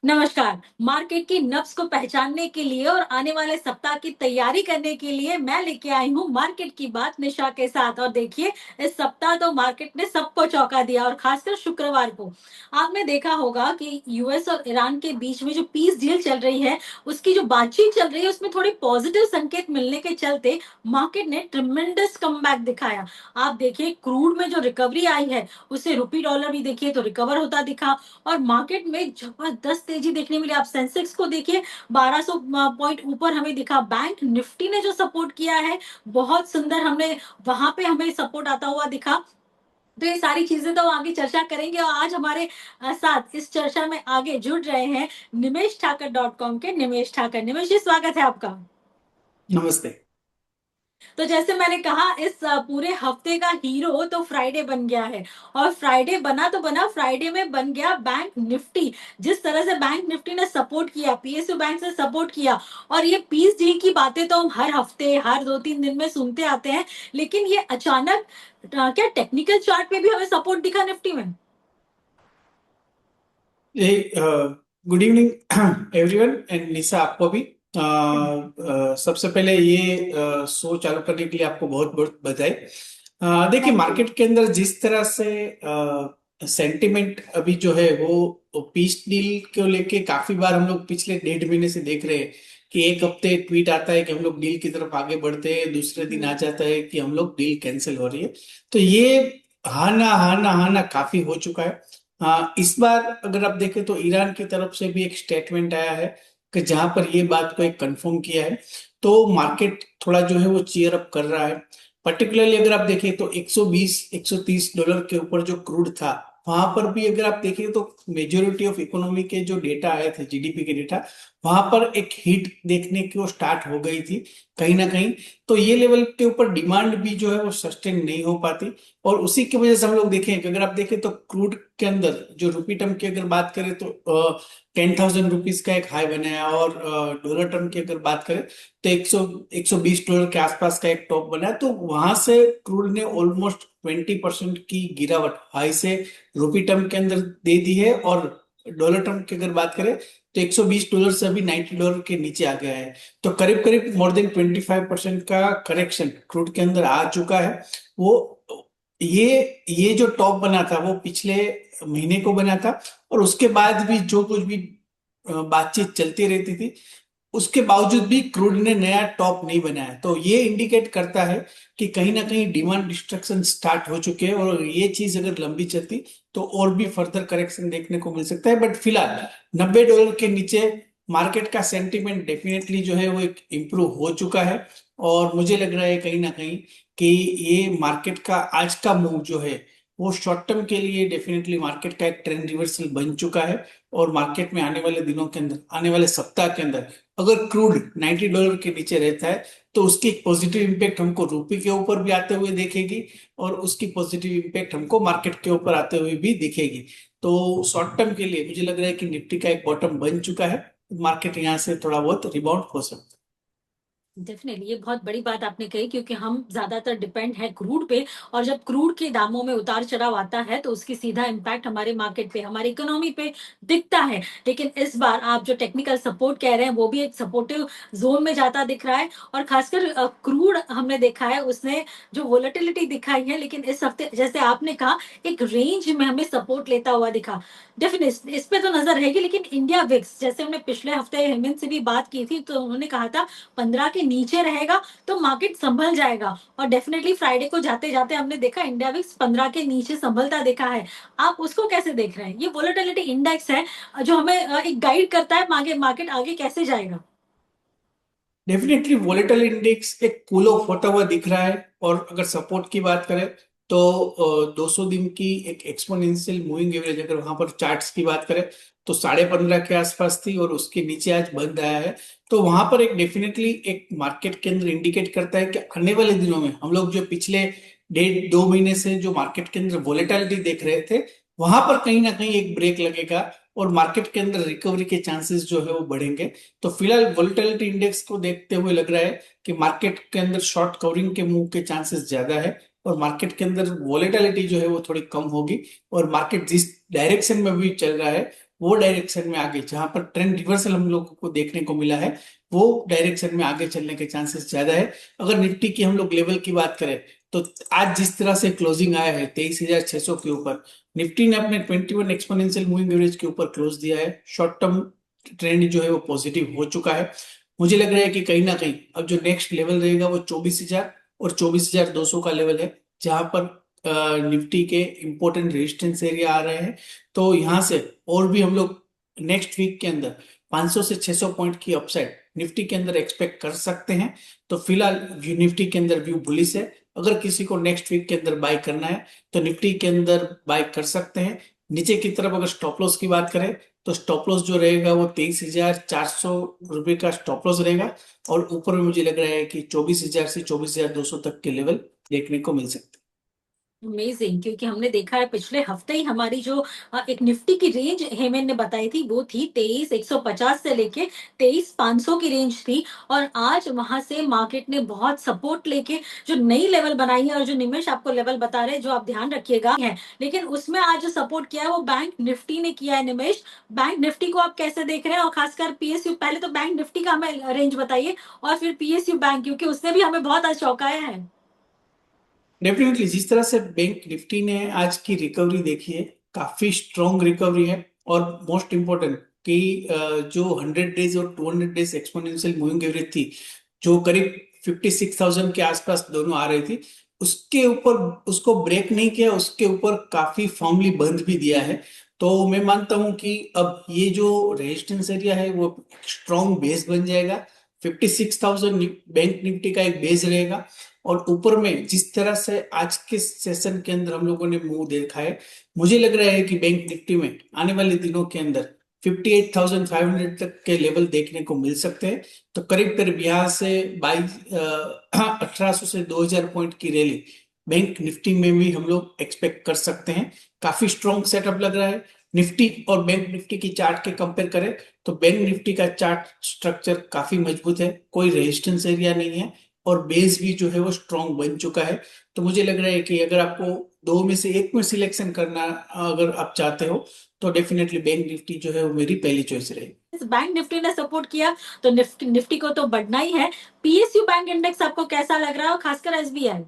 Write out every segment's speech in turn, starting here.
नमस्कार। मार्केट की नब्ज को पहचानने के लिए और आने वाले सप्ताह की तैयारी करने के लिए मैं लेके आई हूँ मार्केट की बात निशा के साथ। और देखिए, इस सप्ताह तो मार्केट ने सबको चौंका दिया और खासकर शुक्रवार को। आपने देखा होगा कि यूएस और ईरान के बीच में जो पीस डील चल रही है, उसकी जो बातचीत चल रही है, उसमें थोड़े पॉजिटिव संकेत मिलने के चलते मार्केट ने ट्रिमेंडस कमबैक दिखाया। आप देखिए, क्रूड में जो रिकवरी आई है, उससे रुपी डॉलर भी देखिए तो रिकवर होता दिखा और मार्केट में जबरदस्त तेजी देखने मिली। आप सेंसेक्स को देखिए, 1200 पॉइंट ऊपर हमें दिखा। बैंक निफ्टी ने जो सपोर्ट किया है, बहुत सुंदर हमने वहां पे हमें सपोर्ट आता हुआ दिखा। तो ये सारी चीजें तो आगे चर्चा करेंगे और आज हमारे साथ इस चर्चा में आगे जुड़ रहे हैं निमेश ठाकर .com के निमेश ठाकर। निमेश जी, स्वागत है आपका। नमस्ते। तो जैसे मैंने कहा, इस पूरे हफ्ते का हीरो तो फ्राइडे बन गया है। और फ्राइडे बना तो बना, फ्राइडे में बन गया बैंक निफ्टी। जिस तरह से बैंक निफ्टी ने सपोर्ट किया, पीएसयू बैंक से सपोर्ट किया। और ये पीस डी की बातें तो हम हर हफ्ते, हर 2-3 दिन में सुनते आते हैं, लेकिन ये अचानक क्या टेक्निकल चार्ट पे भी हमें सपोर्ट दिखा निफ्टी में? गुड इवनिंग एवरीवन एंड निशा, आपको भी सबसे पहले ये शो चालू करने के लिए आपको बहुत बहुत बधाई। देखिए, थैंक यू। मार्केट के अंदर जिस तरह से सेंटिमेंट अभी जो है वो पीस डील को लेके काफी बार हम लोग पिछले 1.5 महीने से देख रहे हैं कि एक हफ्ते ट्वीट आता है कि हम लोग डील की तरफ आगे बढ़ते हैं, दूसरे दिन आ जाता है कि हम लोग डील कैंसिल हो रही है। तो ये हाना काफी हो चुका है। हाँ, इस बार अगर आप देखें तो ईरान की तरफ से भी एक स्टेटमेंट आया है कि जहां पर ये बात को एक कंफर्म किया है। तो मार्केट थोड़ा जो है वो चीयर अप कर रहा है। पर्टिकुलरली अगर आप देखें तो 120 130 डॉलर के ऊपर जो क्रूड था, वहां पर भी अगर आप देखें तो मेजोरिटी ऑफ इकोनॉमी के जो डेटा आए थे, जीडीपी के डेटा, वहां पर एक हिट देखने की वो स्टार्ट हो गई थी कहीं ना कहीं। तो ये लेवल के ऊपर डिमांड भी जो है वो सस्टेन नहीं हो पाती। और उसी की वजह से हम लोग देखें कि अगर आप देखें तो क्रूड के अंदर जो रुपी टर्म की अगर बात करें तो 10,000 रुपीज का एक हाई बनाया, और डॉलर टर्म की अगर बात करें तो 120 डॉलर के आसपास का एक टॉप बना। तो वहां से क्रूड ने ऑलमोस्ट 20% की गिरावट हाई से रुपी टर्म के अंदर दे दी है। और डॉलर टर्म की अगर बात करें तो 120 डॉलर से अभी 90 डॉलर के नीचे आ गया है। तो करीब करीब मोर देन 25% का करेक्शन क्रूड के अंदर आ चुका है। वो ये जो टॉप बना था वो पिछले महीने को बना था, और उसके बाद भी जो कुछ भी बातचीत चलती रहती थी, उसके बावजूद भी क्रूड ने नया टॉप नहीं बनाया। तो ये इंडिकेट करता है कि कहीं ना कहीं डिमांड डिस्ट्रक्शन स्टार्ट हो चुके हैं, और ये चीज अगर लंबी चलती तो और भी फर्दर करेक्शन देखने को मिल सकता है। बट फिलहाल 90 डॉलर के नीचे मार्केट का सेंटीमेंट डेफिनेटली जो है वो एक इम्प्रूव हो चुका है। और मुझे लग रहा है कहीं ना कहीं कि ये मार्केट का आज का मूव जो है वो शॉर्ट टर्म के लिए डेफिनेटली मार्केट का एक ट्रेंड रिवर्सल बन चुका है। और मार्केट में आने वाले दिनों के अंदर, आने वाले सप्ताह के अंदर, अगर क्रूड 90 डॉलर के नीचे रहता है तो उसकी एक पॉजिटिव इम्पैक्ट हमको रुपये के ऊपर भी आते हुए देखेगी, और उसकी पॉजिटिव इम्पैक्ट हमको मार्केट के ऊपर आते हुए भी दिखेगी। तो शॉर्ट टर्म के लिए मुझे लग रहा है कि निफ्टी का एक बॉटम बन चुका है। मार्केट यहाँ से थोड़ा बहुत रिबाउंड हो सकता डेफिनेटली, ये बहुत बड़ी बात आपने कही, क्योंकि हम ज्यादातर डिपेंड है क्रूड पे। और जब क्रूड के दामों में उतार चढ़ाव आता है तो उसकी सीधा इम्पैक्ट हमारे मार्केट पे, हमारी इकोनॉमी पे दिखता है। लेकिन इस बार आप जो टेक्निकल सपोर्ट कह रहे हैं, वो भी एक सपोर्टिव जोन में जाता दिख रहा है। और खासकर क्रूड हमने देखा है, उसने जो वोलेटिलिटी दिखाई है, लेकिन इस हफ्ते जैसे आपने कहा, एक रेंज में हमें सपोर्ट लेता हुआ दिखा। डेफिनेट इस पे तो नजर रहेगी। लेकिन इंडिया विक्स, जैसे हमने पिछले हफ्ते हेमंत से भी बात की थी, तो उन्होंने कहा था 15 के नीचे रहेगा तो मार्केट संभल जाएगा। और डेफिनेटली फ्राइडे को जाते जाते हमने देखा इंडिया विक्स 15 के नीचे संभलता देखा है। आप उसको कैसे देख रहे हैं? ये वोलेटिलिटी इंडेक्स है जो हमें एक गाइड करता है मार्केट मार्केट आगे कैसे जाएगा। है। डेफिनेटली वोलेटाइल इंडेक्स एक कूल ऑफ होता हुआ दिख रहा है। और अगर सपोर्ट की बात करें तो 200 दिन की एक एक्सपोनेंशियल मूविंग एवरेज, अगर वहां पर चार्ट्स की बात करें तो 15.5 के आसपास थी, और उसके नीचे आज बंद आया है। तो वहां पर एक डेफिनेटली एक मार्केट के अंदर इंडिकेट करता है कि आने वाले दिनों में हम लोग जो पिछले 1.5 2 महीने से जो मार्केट के अंदर वोलेटिलिटी देख रहे थे, वहां पर कहीं ना कहीं एक ब्रेक लगेगा, और मार्केट के अंदर रिकवरी के चांसेस जो है वो बढ़ेंगे। तो फिलहाल वोलेटिलिटी इंडेक्स को देखते हुए लग रहा है कि मार्केट के अंदर शॉर्ट कवरिंग के मूव के चांसेस ज्यादा है, और मार्केट के अंदर वोलेटिलिटी जो है वो थोड़ी कम होगी। और मार्केट जिस डायरेक्शन में भी चल रहा है वो डायरेक्शन में आगे, जहां पर ट्रेंड रिवर्सल हम लोगों को देखने को मिला है, वो डायरेक्शन में आगे चलने के चांसेस ज्यादा है। अगर निफ्टी की हम लोग लेवल की बात करें, तो आज जिस तरह से क्लोजिंग आया है 23,600 के ऊपर, निफ्टी ने अपने 21 एक्सपोनेंशियल मूविंग एवरेज के ऊपर क्लोज दिया है। शॉर्ट टर्म ट्रेंड जो है वो पॉजिटिव हो चुका है। मुझे लग रहा है कि कहीं ना कहीं अब जो नेक्स्ट लेवल रहेगा वो 24,000 और 24,200 का लेवल है, जहां पर निफ्टी के इंपॉर्टेंट रेजिस्टेंस एरिया आ रहे हैं। तो यहाँ से और भी हम लोग नेक्स्ट वीक के अंदर 500 से 600 पॉइंट की अपसाइड निफ्टी के अंदर एक्सपेक्ट कर सकते हैं। तो फिलहाल निफ्टी के अंदर व्यू बुलिश है। अगर किसी को नेक्स्ट वीक के अंदर बाय करना है तो निफ्टी के अंदर बाय कर सकते हैं। नीचे की तरफ अगर स्टॉप लॉस की बात करें, तो स्टॉप लॉस जो रहेगा वो 23,400 रुपये का स्टॉप लॉस रहेगा। और ऊपर में मुझे लग रहा है कि 24,000 से 24,200 तक के लेवल देखने को मिल सकते हैं। अमेजिंग, क्योंकि हमने देखा है पिछले हफ्ते ही हमारी जो एक निफ्टी की रेंज हेमन ने बताई थी वो थी 23,150 से लेके 23,500 की रेंज थी। और आज वहां से मार्केट ने बहुत सपोर्ट लेके जो नई लेवल बनाई है, और जो निमेश आपको लेवल बता रहे हैं जो आप ध्यान रखिएगा है, लेकिन उसमें आज जो सपोर्ट किया है वो बैंक निफ्टी ने किया है। निमेश, बैंक निफ्टी को आप कैसे देख रहे हैं, और खासकर पीएसयू, पहले तो बैंक निफ्टी का हमें रेंज बताइए और फिर पीएसयू बैंक, क्योंकि उसने भी हमें बहुत आज चौंकाया है। डेफिनेटली जिस तरह से बैंक निफ्टी ने आज की रिकवरी देखी है, काफी स्ट्रॉन्ग रिकवरी है। और मोस्ट इम्पोर्टेंट कि जो 100 डेज और 200 डेज एक्सपोनेंशियल मूविंग एवरेज थी, जो करीब 56,000 के आसपास दोनों आ रही थी, उसके ऊपर उसको ब्रेक नहीं किया, उसके ऊपर काफी फर्मली बंद भी दिया है। तो मैं मानता हूं कि अब ये जो रेजिस्टेंस एरिया है वो स्ट्रॉन्ग बेस बन जाएगा। 56,000 बैंक निफ्टी का एक बेस रहेगा। और ऊपर में जिस तरह से आज के सेशन के अंदर हम लोगों ने मूव देखा है, मुझे लग रहा है कि बैंक निफ्टी में आने वाले दिनों के अंदर 58,500 तक के लेवल देखने को मिल सकते हैं। तो करीब करीब यहाँ से 1,800 से 2,000 पॉइंट की रैली बैंक निफ्टी में भी हम लोग एक्सपेक्ट कर सकते हैं। काफी स्ट्रॉन्ग सेटअप लग रहा है। निफ्टी और बैंक निफ्टी की चार्ट के कंपेयर करें, तो बैंक निफ्टी का चार्ट स्ट्रक्चर काफी मजबूत है, कोई रेजिस्टेंस एरिया नहीं है, और बेस भी जो है वो स्ट्रॉन्ग बन चुका है। तो मुझे लग रहा है कि अगर आपको दो में से एक में सिलेक्शन करना अगर आप चाहते हो, तो डेफिनेटली बैंक निफ्टी जो है वो मेरी पहली चॉइस रहेगी। बैंक निफ्टी ने सपोर्ट किया तो निफ्टी निफ्टी को तो बढ़ना ही है। पीएसयू बैंक इंडेक्स आपको कैसा लग रहा है, और खासकर एसबीआई?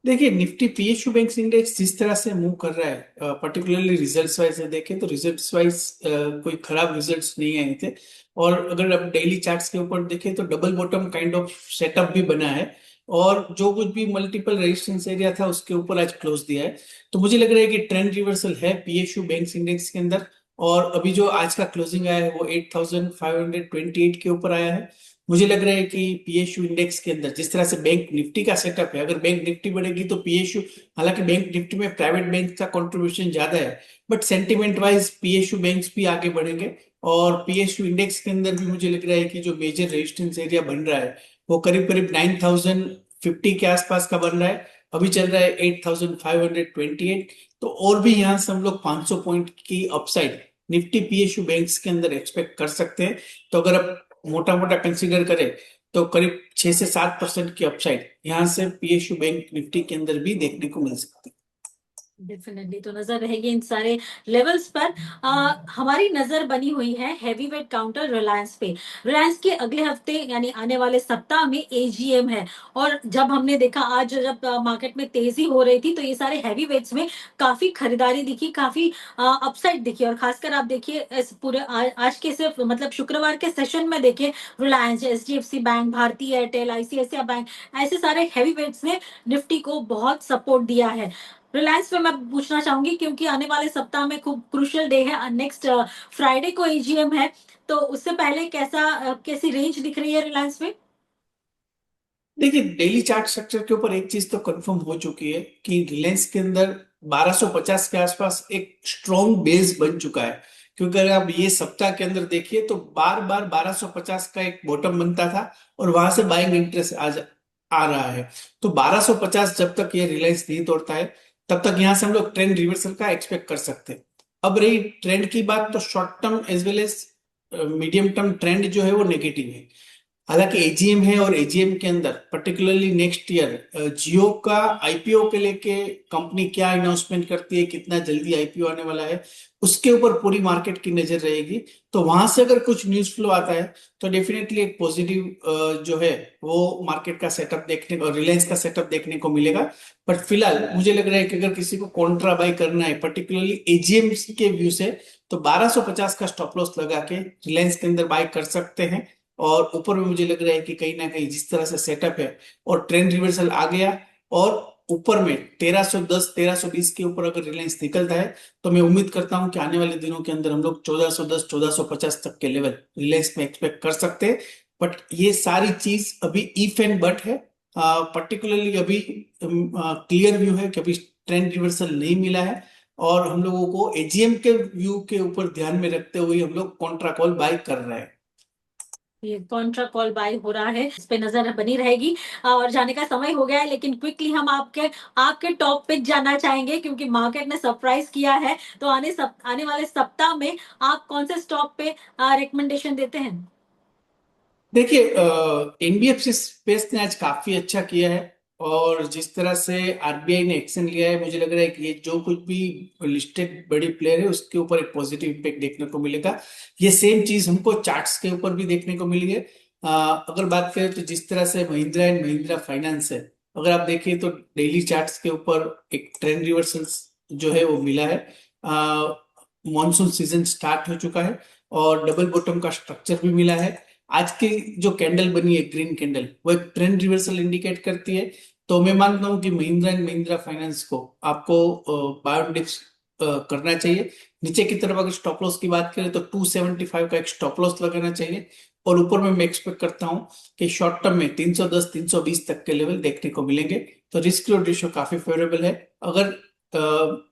देखिए, निफ्टी पीएसयू बैंक इंडेक्स जिस तरह से मूव कर रहा है, पर्टिकुलरली रिजल्ट्स वाइज से देखें तो रिजल्ट्स वाइज कोई खराब रिजल्ट्स नहीं आए थे। और अगर आप डेली चार्ट्स के ऊपर देखें तो double bottom kind of setup भी बना है। और जो कुछ भी मल्टीपल रेजिस्टेंस एरिया था उसके ऊपर आज क्लोज दिया है। तो मुझे लग रहा है कि ट्रेंड रिवर्सल है पीएसयू बैंक इंडेक्स के अंदर। और अभी जो आज का क्लोजिंग आया है वो 8,528 के ऊपर आया है। मुझे लग रहा है कि पीएसयू इंडेक्स के अंदर जिस तरह से बैंक निफ्टी का सेटअप है, अगर बैंक निफ्टी बढ़ेगी तो पीएसयू, हालांकि बैंक निफ्टी में प्राइवेट बैंक का कंट्रीब्यूशन ज्यादा है, but sentiment wise PSU banks भी आगे बढ़ेंगे। और पीएसयू इंडेक्स के अंदर भी मुझे लग रहा है कि जो मेजर रेजिस्टेंस एरिया बन रहा है वो करीब करीब 9,050 के आसपास का बन रहा है। अभी चल रहा है 8,528। तो और भी यहाँ से हम लोग 500 पॉइंट की अपसाइड निफ्टी पीएसयू बैंक्स के अंदर एक्सपेक्ट कर सकते हैं। तो अगर आप मोटा मोटा कंसीडर करें, तो करीब 6 से 7% की अपसाइड यहाँ से पीएसयू बैंक निफ्टी के अंदर भी देखने को मिल सकती है। डेफिनेटली, तो नजर रहेगी इन सारे लेवल्स पर। हमारी नजर बनी हुई है हैवी वेट काउंटर रिलायंस पे। रिलायंस के अगले हफ्ते यानी आने वाले सप्ताह में एजीएम है। और जब हमने देखा आज जब मार्केट में तेजी हो रही थी, तो ये सारे हैवी वेट्स में काफी खरीदारी दिखी, काफी अपसाइड दिखी। और खासकर आप देखिए इस पूरे आज के सिर्फ मतलब शुक्रवार के सेशन में देखिए, रिलायंस, एचडीएफसी बैंक, भारतीय एयरटेल, आईसीआईसीआई बैंक, ऐसे सारे हैवी वेट्स ने निफ्टी को बहुत सपोर्ट दिया है। रिलायंस पे मैं पूछना चाहूंगी, क्योंकि आने वाले सप्ताह में खूब क्रूशियल डे है, नेक्स्ट फ्राइडे को एजीएम है। तो उससे पहले कैसी रेंज दिख रही है रिलायंस में? देखिए, डेली चार्ट स्ट्रक्चर के ऊपर एक चीज तो कंफर्म हो चुकी है कि रिलायंस के अंदर 1250 के आसपास एक स्ट्रॉन्ग बेस बन चुका है। क्योंकि अगर आप ये सप्ताह के अंदर देखिए तो बार बार 1250 का एक बॉटम बनता था और वहां से बाइंग इंटरेस्ट आ रहा है। तो 1250 जब तक ये रिलायंस नहीं तोड़ता है, तब तक यहां से हम लोग ट्रेंड रिवर्सल का एक्सपेक्ट कर सकते हैं। अब रही ट्रेंड की बात, तो short term as well as medium term trend जो है वो नेगेटिव है। हालांकि एजीएम है और एजीएम के अंदर पर्टिकुलरली नेक्स्ट ईयर जियो का आईपीओ के लेके कंपनी क्या अनाउंसमेंट करती है, कितना जल्दी आईपीओ आने वाला है, उसके ऊपर पूरी मार्केट की नजर रहेगी। तो वहां से अगर कुछ न्यूज फ्लो आता है तो डेफिनेटली एक पॉजिटिव जो है वो मार्केट का सेटअप देखने को, रिलायंस का सेटअप देखने को मिलेगा। बट फिलहाल मुझे लग रहा है कि अगर किसी को कॉन्ट्रा बाय करना है पर्टिकुलरली एजीएम के व्यू से, तो 1250 का स्टॉप लॉस लगा के रिलायंस के अंदर बाय कर सकते हैं। और ऊपर में मुझे लग रहा है कि कहीं ना कहीं जिस तरह से सेटअप है और ट्रेंड रिवर्सल आ गया, और ऊपर में 1310 1320 के ऊपर अगर रिलायंस निकलता है, तो मैं उम्मीद करता हूं कि आने वाले दिनों के अंदर हम लोग 1410 1450 तक के लेवल रिलायंस में एक्सपेक्ट कर सकते हैं। बट ये सारी चीज अभी इफ एंड बट है। पर्टिकुलरली अभी क्लियर व्यू है कि अभी ट्रेंड रिवर्सल नहीं मिला है, और हम लोगों को एजीएम के व्यू के ऊपर ध्यान में रखते हुए हम लोग कॉन्ट्रा कॉल बाय कर रहे हैं। ये कॉन्ट्रा कॉल बाय हो रहा है, इस पे नजर बनी रहेगी। और जाने का समय हो गया है, लेकिन क्विकली हम आपके आपके टॉप पिक जानना चाहेंगे, क्योंकि मार्केट ने सरप्राइज किया है। तो आने वाले सप्ताह में आप कौन से स्टॉक पे रिकमेंडेशन देते हैं? देखिए, एनबीएफसी स्पेस ने आज काफी अच्छा किया है, और जिस तरह से आरबीआई ने एक्शन लिया है, मुझे लग रहा है कि ये जो कुछ भी लिस्टेड बड़ी प्लेयर है उसके ऊपर एक पॉजिटिव इम्पैक्ट देखने को मिलेगा। ये सेम चीज हमको चार्ट्स के ऊपर भी देखने को मिली है। अगर बात करें तो जिस तरह से महिंद्रा एंड महिंद्रा फाइनेंस है, अगर आप देखिए तो डेली चार्ट्स के ऊपर एक ट्रेंड रिवर्सल जो है वो मिला है। मॉनसून सीजन स्टार्ट हो चुका है और डबल बॉटम का स्ट्रक्चर भी मिला है। आज की जो कैंडल बनी है ग्रीन कैंडल, वो एक ट्रेंड रिवर्सल इंडिकेट करती है। तो मैं मानता हूं कि महिंद्रा एंड महिंद्रा फाइनेंस को आपको बायो डिप्स करना चाहिए। नीचे की तरफ अगर स्टॉप लॉस की बात करें तो 275 का एक स्टॉप लॉस लगाना चाहिए। और ऊपर में मैं एक्सपेक्ट करता हूं कि शॉर्ट टर्म में 310 320 तक के लेवल देखने को मिलेंगे। तो रिस्क रिवॉर्ड रेशियो काफी फेवरेबल है। अगर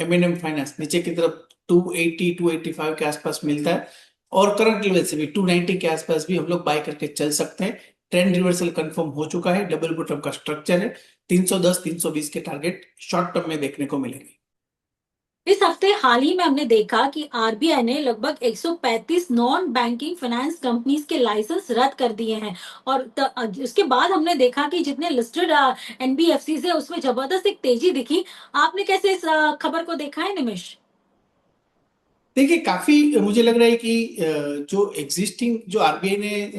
एम फाइनेंस नीचे की तरफ 280 285 के आसपास मिलता है, और करंट लेवल से भी 290 के आसपास भी हम लोग बाय करके चल सकते हैं। ट्रेंड रिवर्सल कंफर्म हो चुका है, डबल बॉटम का स्ट्रक्चर है। 310 320 के टारगेट शॉर्ट टर्म में देखने को मिलेंगे। इस हफ्ते हाल ही में हमने देखा कि आरबीआई ने लगभग 135 नॉन बैंकिंग फाइनेंस कंपनीज के लाइसेंस रद्द कर दिए हैं। और उसके बाद हमने देखा कि जितने लिस्टेड एनबीएफसी है उसमें जबरदस्त एक तेजी दिखी। आपने कैसे इस खबर को देखा है, निमिष? देखिए, काफी मुझे लग रहा है कि जो एग्जिस्टिंग जो आरबीआई ने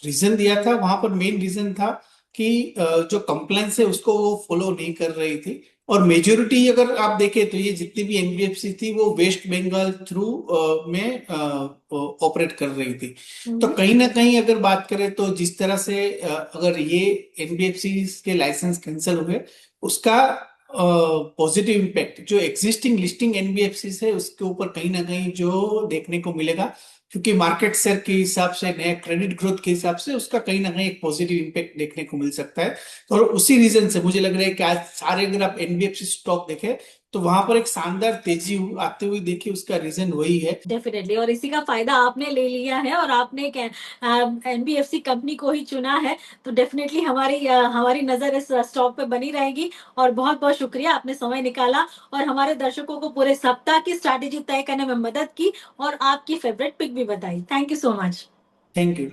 रीजन दिया था, वहां पर मेन रीजन था कि जो कंप्लायंस है उसको वो फॉलो नहीं कर रही थी। और मेजोरिटी अगर आप देखें तो ये जितनी भी एनबीएफसी थी वो वेस्ट बंगाल थ्रू में ऑपरेट कर रही थी। तो हम्म। कहीं ना कहीं अगर बात करें तो जिस तरह से अगर ये एनबीएफसी के लाइसेंस कैंसिल हुए, उसका पॉजिटिव इम्पैक्ट जो एग्जिस्टिंग लिस्टिंग एनबीएफसी है उसके ऊपर कहीं ना कहीं जो देखने को मिलेगा, क्योंकि मार्केट शेयर के हिसाब से, नया क्रेडिट ग्रोथ के हिसाब से उसका कहीं ना कहीं एक पॉजिटिव इम्पैक्ट देखने को मिल सकता है। तो और उसी रीजन से मुझे लग रहा है कि आज सारे अगर आप एनबीएफसी स्टॉक देखें तो वहां पर एक शानदार तेजी आते हुए देखी, उसका रीजन वही है। डेफिनेटली, और इसी का फायदा आपने ले लिया है और आपने एनबीएफसी कंपनी को ही चुना है। तो डेफिनेटली हमारी नजर इस स्टॉक पे बनी रहेगी। और बहुत बहुत शुक्रिया, आपने समय निकाला और हमारे दर्शकों को पूरे सप्ताह की स्ट्रैटेजी तय करने में मदद की और आपकी फेवरेट पिक भी बताई। Thank you so much. Thank you.